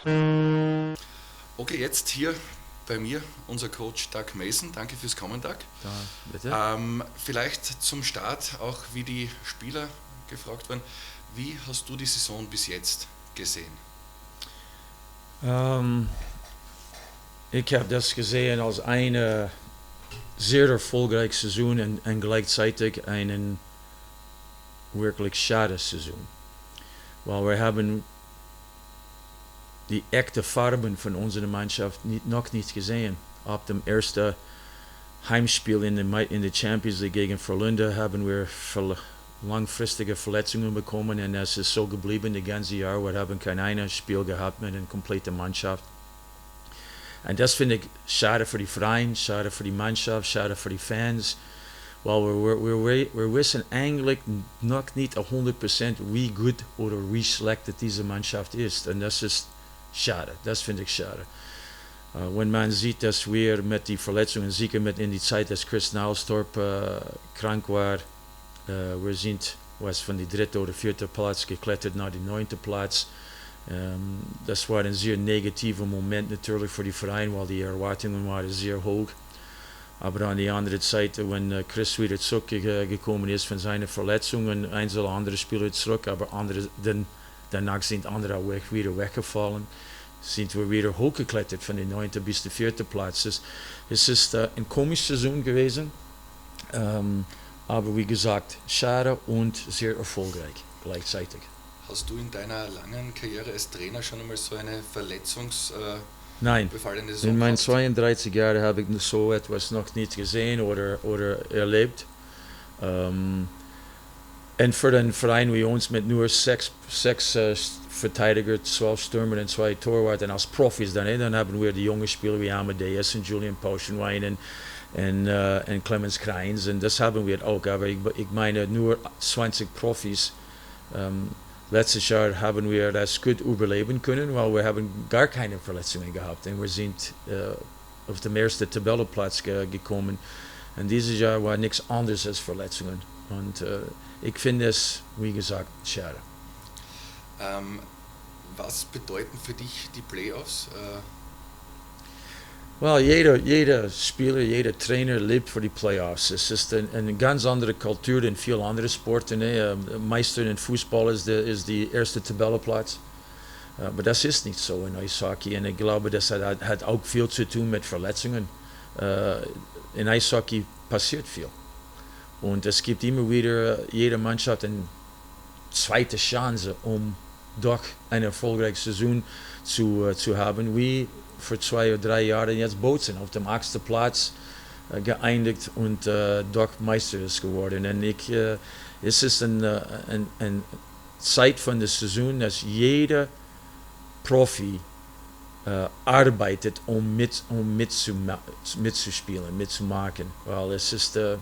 Okay, jetzt hier bei mir unser Coach Doug Mason. Danke fürs Kommen, Doug. Ja, bitte. Vielleicht zum Start auch, wie die Spieler gefragt werden. Wie hast du die Saison bis jetzt gesehen? Ich habe das gesehen als eine sehr erfolgreiche Saison und gleichzeitig einen wirklich schade Saison. Weil wir haben die echte Farben von unserer Mannschaft noch nicht gesehen. Ab dem ersten Heimspiel in der Champions League gegen Frölunda haben wir langfristige Verletzungen bekommen und es ist so geblieben das ganze Jahr. Wir haben kein einziges Spiel gehabt mit einer kompletten Mannschaft. Und das finde ich schade für die Verein, schade für die Mannschaft, schade für die Fans. Weil wir wissen eigentlich noch nicht 100% wie gut oder wie schlecht diese Mannschaft ist. Und das ist schade, das finde ich schade. Wenn man sieht, dass wir mit den Verletzungen, sicher mit in die Zeit, dass Chris Naulstorp krank war, wir sind von der 3. oder 4. Platz geklettert nach den 9. Platz. Das war ein sehr negativer Moment natürlich für die Verein, weil die Erwartungen waren sehr hoch. Aber an der anderen Seite, wenn Chris wieder zurückgekommen ist von seinen Verletzungen, einzelne andere Spieler zurück, aber danach sind andere auch wieder weggefallen, sind wir wieder hochgeklettert von der 9. bis der 4. Platz. Es ist eine komische Saison gewesen, aber wie gesagt, schade und sehr erfolgreich gleichzeitig. Hast du in deiner langen Karriere als Trainer schon einmal so eine Nein, befallene Saison in meinen gehabt? 32 Jahren habe ich so etwas noch nicht gesehen oder erlebt. Und für einen Verein wie uns mit nur sechs Verteidiger, 12 Stürmer und 2 Torwarten als Profis, dann haben wir die jungen Spieler wie Amadeus und Julian Pauschenwein und Clemens Kreins, und das haben wir auch, aber ich meine nur 20 Profis. Letztes Jahr haben wir das gut überleben können, weil wir haben gar keine Verletzungen gehabt und wir sind auf dem ersten Tabellenplatz gekommen. Und dieses Jahr war nichts anderes als Verletzungen. Und ich finde es, wie gesagt, schade. Was bedeuten für dich die PlayOffs? Well, jeder Spieler, jeder Trainer lebt für die Playoffs. Es ist eine ganz andere Kultur in vielen anderen Sporten. Meister in Fußball ist der erste Tabellenplatz. Aber das ist nicht so in Eishockey. Und ich glaube, das hat auch viel zu tun mit Verletzungen. In Eishockey passiert viel. Und es gibt immer wieder jeder Mannschaft eine zweite Chance, um doch eine erfolgreiche Saison zu haben, wie vor 2 oder 3 Jahren jetzt Bozen auf dem 8. Platz geeinigt und doch Meister ist geworden. Und es ist eine Zeit von der Saison, dass jeder Profi arbeitet, um mitzuspielen, mitzumachen, weil das ist der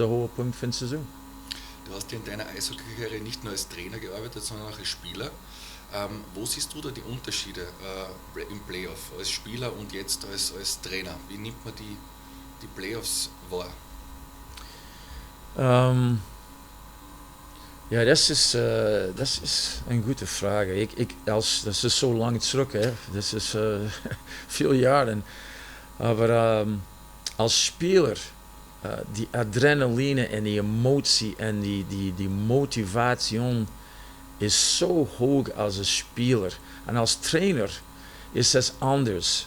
hohe Punkt von der Saison. Du hast ja in deiner Eishockey-Karriere nicht nur als Trainer gearbeitet, sondern auch als Spieler. Wo siehst du da die Unterschiede im Playoff als Spieler und jetzt als Trainer? Wie nimmt man die Playoffs wahr? Ja, das ist eine gute Frage. Das ist so lange zurück, das ist viele Jahre. Aber als Spieler, die Adrenaline und die Emotie und die Motivation ist so hoch als Spieler. Und als Trainer ist es anders.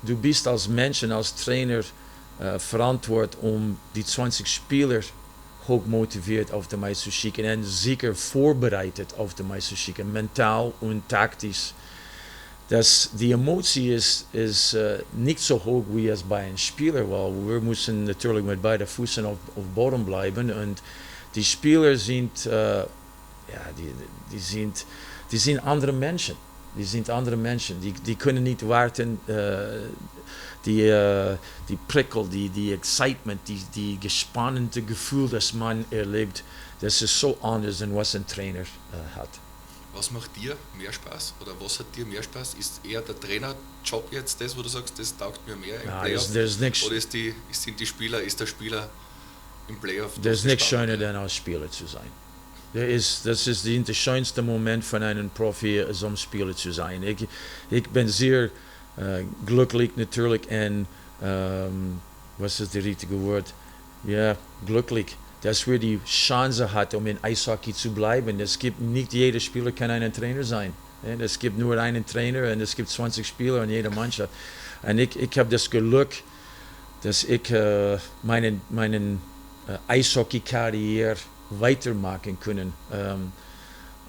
Du bist als Mensch und als Trainer verantwortlich, die 20 Spieler hoch motiviert auf dem Eis zu schicken und sicher vorbereitet auf dem Eis zu schicken, mental und taktisch. Die Emotie ist nicht so hoch wie es bei einem Spieler, weil wir müssen natürlich mit beiden Füßen auf Boden bleiben und die Spieler sind die sind andere Menschen. Die können nicht warten. Die Prickel, die Excitement, die gespannte Gefühl, das man erlebt, das ist so anders, als was ein Trainer hat. Was macht dir mehr Spaß oder was hat dir mehr Spaß? Ist eher der Trainerjob jetzt das, wo du sagst, das taugt mir mehr im Playoff? Oder ist der Spieler im Playoff? Das ist nichts schöner, denn als Spieler zu sein. Das ist der schönste Moment von einem Profi, um Spieler zu sein. Ich bin sehr glücklich natürlich und was ist das richtige Wort? Ja, glücklich, dass wir die Chance hat, um in Eishockey zu bleiben. Es gibt nicht jeder Spieler kann ein Trainer sein. Es gibt nur einen Trainer und es gibt 20 Spieler in jeder Mannschaft. Und ich habe das Glück, dass ich meinen Eishockey-Karriere weitermachen können.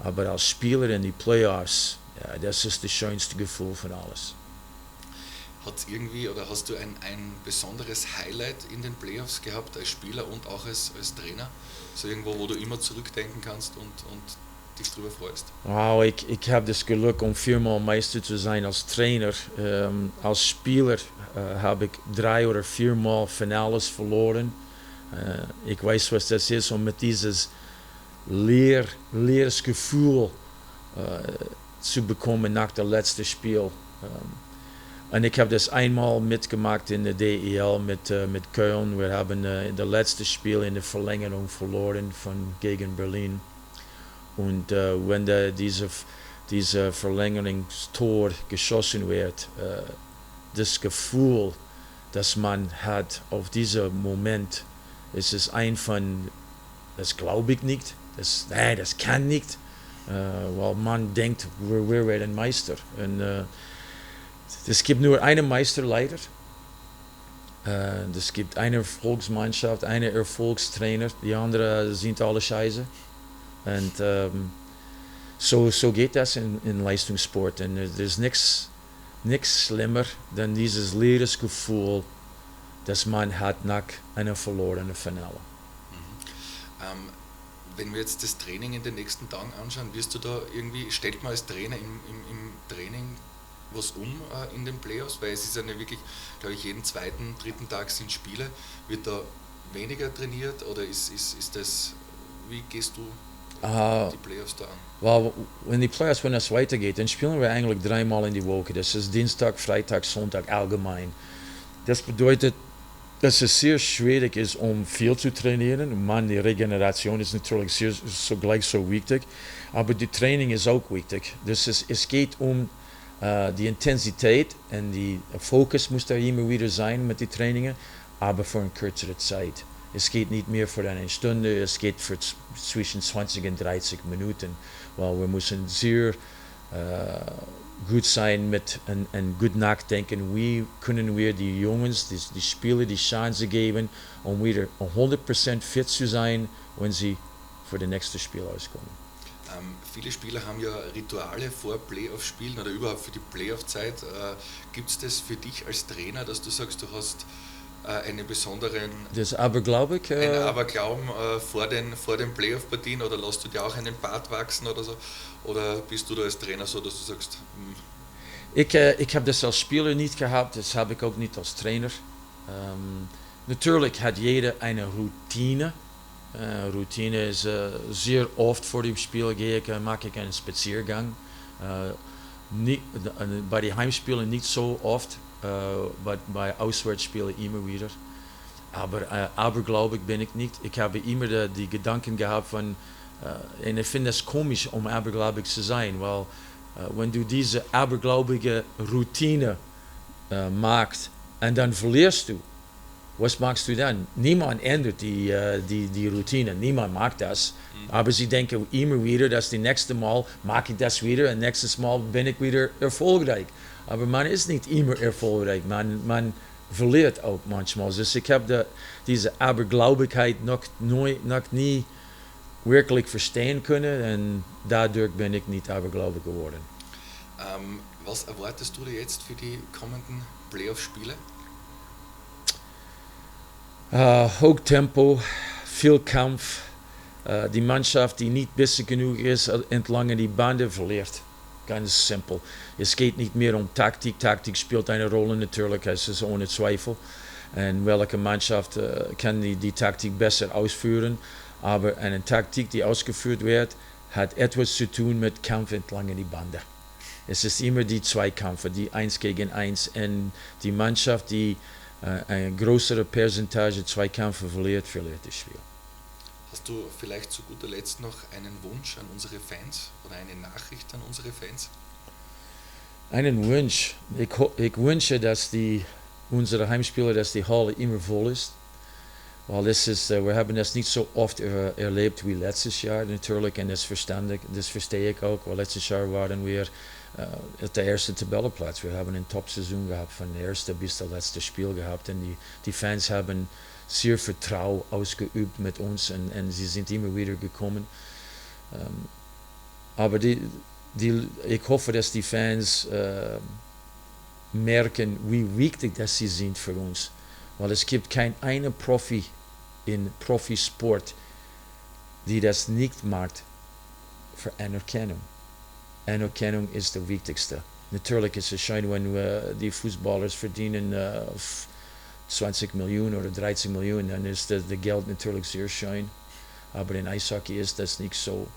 Aber als Spieler in die PlayOffs, ja, das ist das schönste Gefühl von alles. Hat's irgendwie oder hast du ein besonderes Highlight in den Playoffs gehabt als Spieler und auch als Trainer? So irgendwo, wo du immer zurückdenken kannst und dich darüber freust? Wow, ich habe das Glück, um 4-mal Meister zu sein als Trainer. Als Spieler habe ich 3 oder 4-mal Finales verloren. Ich weiß, was das ist, um mit dieses leeres Gefühl zu bekommen nach dem letzten Spiel. Und ich habe das einmal mitgemacht in der DEL mit Köln. Wir haben das letzte Spiel in der Verlängerung verloren gegen Berlin. Und wenn diese Verlängerungstor geschossen wird, das Gefühl, das man hat auf diesen Moment, es ist das glaube ich nicht, das kann nicht, weil man denkt, wir werden Meister. Und es gibt nur einen Meister leider. Es gibt eine Erfolgsmannschaft, einen Erfolgstrainer, die anderen sind alle scheiße. Und so geht das in Leistungssport. Und es ist nichts schlimmer als dieses leeres Gefühl, das man hat nach einer verlorenen Finale. Wenn wir jetzt das Training in den nächsten Tagen anschauen, wirst du da irgendwie, stellt man als Trainer im Training was in den Playoffs, weil es ist ja nicht wirklich, glaube ich, jeden zweiten, dritten Tag sind Spiele. Wird da weniger trainiert oder ist das, wie gehst du die Playoffs da an? Well, wenn das weitergeht, dann spielen wir eigentlich 3-mal in die Woche. Das ist Dienstag, Freitag, Sonntag allgemein. Das bedeutet, dass es sehr schwierig ist, um viel zu trainieren. Die Regeneration ist natürlich gleich so wichtig, aber die Training ist auch wichtig. Es geht um die Intensität und der Fokus muss da immer wieder sein mit den Trainingen, aber für eine kürzere Zeit. Es geht nicht mehr für eine Stunde, es geht für zwischen 20 und 30 Minuten, weil wir müssen sehr gut sein und gut nachdenken, wie können wir die Jungs, die Spieler die Chance geben, um wieder 100% fit zu sein, wenn sie für das nächste Spiel auskommen. Viele Spieler haben ja Rituale vor Playoff-Spielen oder überhaupt für die Playoff-Zeit. Gibt es das für dich als Trainer, dass du sagst, du hast einen besonderen Aberglaube Aberglauben vor den Playoff-Partien oder lässt du dir auch einen Bart wachsen oder so? Oder bist du da als Trainer so, dass du sagst... Ich habe das als Spieler nicht gehabt, das habe ich auch nicht als Trainer. Natürlich hat jeder eine Routine. Routine ist sehr oft vor dem Spiel mache ich einen Spaziergang. Bei den Heimspielen nicht so oft, bei Auswärtsspielen immer wieder. Aber abergläubig bin ich nicht. Ich habe immer die Gedanken gehabt von, und ich finde es komisch, um abergläubig zu sein, weil wenn du diese abergläubige Routine machst und dann verlierst du, was machst du dann? Niemand ändert die Routine, niemand mag das. Aber sie denken immer wieder, dass das nächste Mal mache ich das wieder und nächstes Mal bin ich wieder erfolgreich. Aber man ist nicht immer erfolgreich, man verliert auch manchmal. Also ich habe diese Abergläubigkeit noch nie wirklich verstehen können und dadurch bin ich nicht abergläubig geworden. Was erwartest du dir jetzt für die kommenden Playoff-Spiele? Hochtempo, viel Kampf, die Mannschaft, die nicht besser genug ist, entlang die Bande verliert. Ganz simpel. Es geht nicht mehr um Taktik. Taktik spielt eine Rolle natürlich, das ist ohne Zweifel. Und welche Mannschaft kann die Taktik besser ausführen. Aber eine Taktik, die ausgeführt wird, hat etwas zu tun mit Kampf entlang die Bande. Es ist immer die Zweikampf, die 1 gegen 1. Und die Mannschaft, die eine größere Percentage Zweikämpfe verliert das Spiel. Hast du vielleicht zu guter Letzt noch einen Wunsch an unsere Fans oder eine Nachricht an unsere Fans? Einen Wunsch. Ich wünsche, dass unsere Heimspieler, dass die Halle immer voll ist. Weil wir haben das nicht so oft erlebt wie letztes Jahr natürlich, und das verstehe ich auch, weil letztes Jahr waren wir auf der ersten Tabellenplatz. Wir haben eine Top-Saison gehabt, von der ersten bis zum letzten Spiel gehabt, und die Fans haben sehr Vertrauen ausgeübt mit uns, und sie sind immer wieder gekommen. Aber ich hoffe, dass die Fans merken, wie wichtig das sie sind für uns. Weil es gibt kein einer Profi in Profisport, die das nicht macht für Anerkennung. Anerkennung ist das Wichtigste. Natürlich ist es schön, wenn die Fußballer verdienen 20 Millionen oder 13 Millionen, dann ist das Geld natürlich sehr schön. Aber in Eishockey ist das nicht so.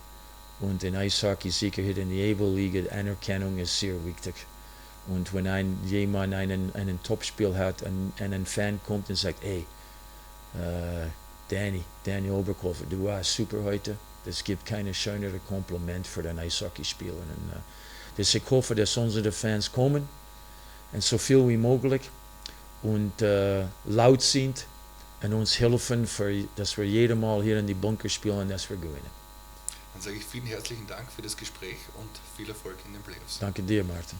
Und in Eishockey, sicher in der Eberliga, Anerkennung ist sehr wichtig. Und wenn jemand einen Topspiel hat und ein Fan kommt und sagt, hey, Danny Oberkoffer, du warst super heute. Es gibt keine schönere Kompliment für den Eishockeyspieler. Ich hoffe, dass unsere Fans kommen und so viel wie möglich und laut sind und uns helfen, dass wir jedes Mal hier in die Bunker spielen und dass wir gewinnen. Dann sage ich vielen herzlichen Dank für das Gespräch und viel Erfolg in den Playoffs. Danke dir, Martin.